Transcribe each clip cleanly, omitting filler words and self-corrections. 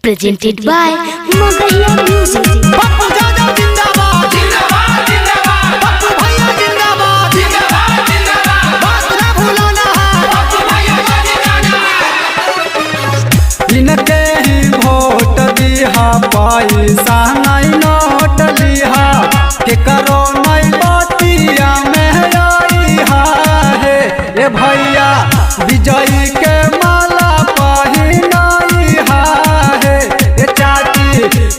presented by Magahiya Music। Pappu Jadav जिंदाबाद जिंदाबाद जिंदाबाद, पप्पू भैया जिंदाबाद जिंदाबाद जिंदाबाद, बात ना भूलना है पप्पू भैया को जिताना है। इनके ही वोट दिहा, पैसा नहीं नोट लिहा, के करो नहीं बतिया में आई है। ए भैया विजयी के माला पहिनाई है। ए चाची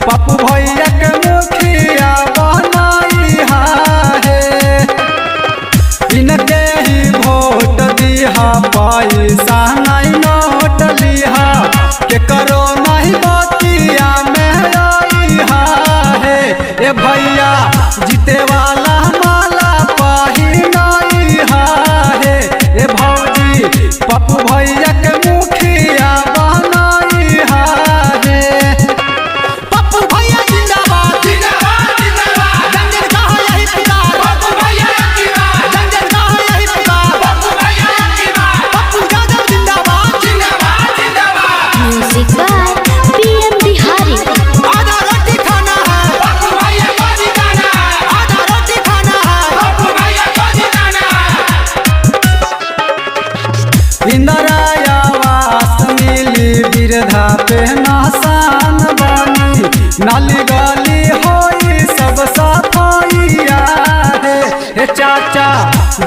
पप्पू भैया के मुखिया बनाई है। इनके ही वोट दिहा, पैसा नहीं नोट लिहा, के करो नहीं बतिया में आई है। ए भैया जीते वाला माला पहिनाई है। ए भौजी पप्पू भैया के मुखिया बनाई है। पप्पू भैया जिंदाबाद जिंदाबाद जिंदाबाद, जंजर का है यही पुकार पप्पू भैया की बात, जंजर का है यही पुकार पप्पू भैया की बात, पप्पू जादव जिंदाबाद जिंदाबाद जिंदाबाद। Music by PM Bihari। आधा रोटी खाना है पप्पू भैया को जिताना है, आधा रोटी खाना है पप्पू भैया को जिताना है। इंदिरा आवास मिली, वृद्धा पेंशन बनी, नाली गली होई सब सफाइया है। हे चाचा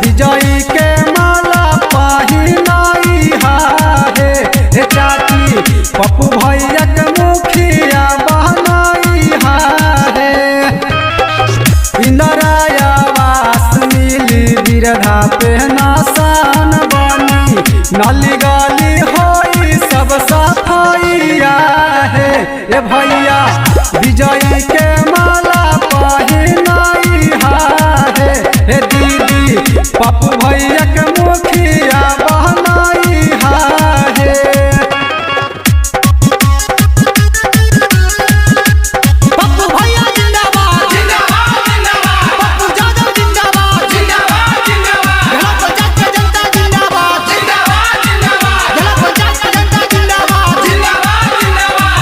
विजयी के माला पहिनाई है। हे चाची पप्पू भैया के मुखिया बनाई है। इंदिरा आवास मिली, वृद्धा पेंशन बनी, नाली गली होई सब सफाइया है। ए भैया विजयी के माला पहिनाई है। हे दीदी पप्पू भैया के मुखिया बनाई है। पप्पू भैया जिंदाबाद जिंदाबाद जिंदाबाद, पप्पू जादव जिंदाबाद जिंदाबाद जिंदाबाद, जिला पंचायत का जनता जिंदाबाद जिंदाबाद जिंदाबाद, जिला पंचायत का जनता जिंदाबाद जिंदाबाद जिंदाबाद।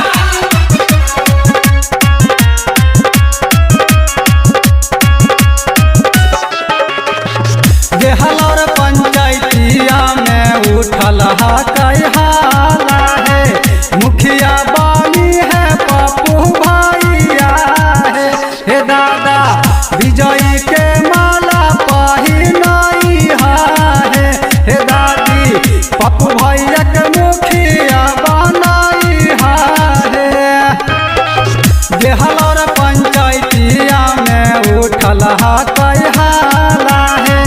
देहलौर पंचायतिया में उठल हाय हाला है, मुखिया बानी है पप्पू भैया है। हे दादा विजयी के माला पहिनाई है। हे दादी पप्पू भैया के मुखिया बनाई है। देहलौर पंचायतिया में उठल हाय हाला है,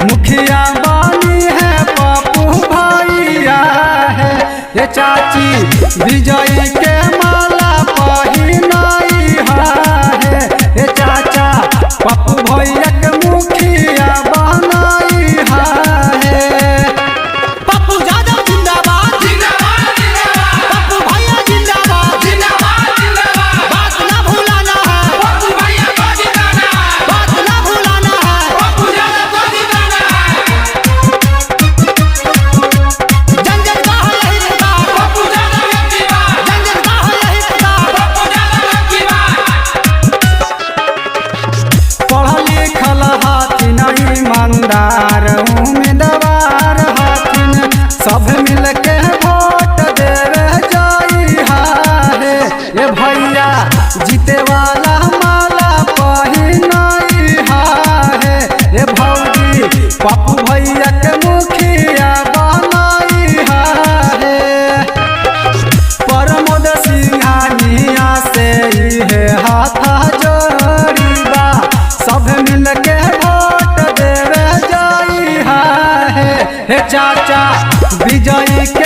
मुखिया बानी है पप्पू भैया है। ये चाची विजयी के माला पहिनाई है। ये चाचा पप्पू भैया के मुखिया बनाई है। पप्पू जादव जिंदाबाद जिंदाबाद जिंदाबाद, पप्पू भैया जिंदाबाद जिंदाबाद जिंदाबाद, बात ना भूलना है पप्पू भैया को जिताना है, बात ना भूलना है पप्पू जादव को जिताना है। जंजर का है यही पुकार पप्पू जादव की बात, जंजर का है यही पुकार पप्पू जादव की बात। पढ़ल लिखल हाथिन ईमानदार उम्मीदवार हाथिन, सब मिल के वोट देवे जाई है। ये भैया जीते वाला माला पहिनाई है। ये भौजी पप्पू भैया के मुखिया बनाई है। प्रमोद सिंघानिया से है हाथा जोड़ीबा, सब मिल के वोट देवे जाई है। हे चाचा विजयी के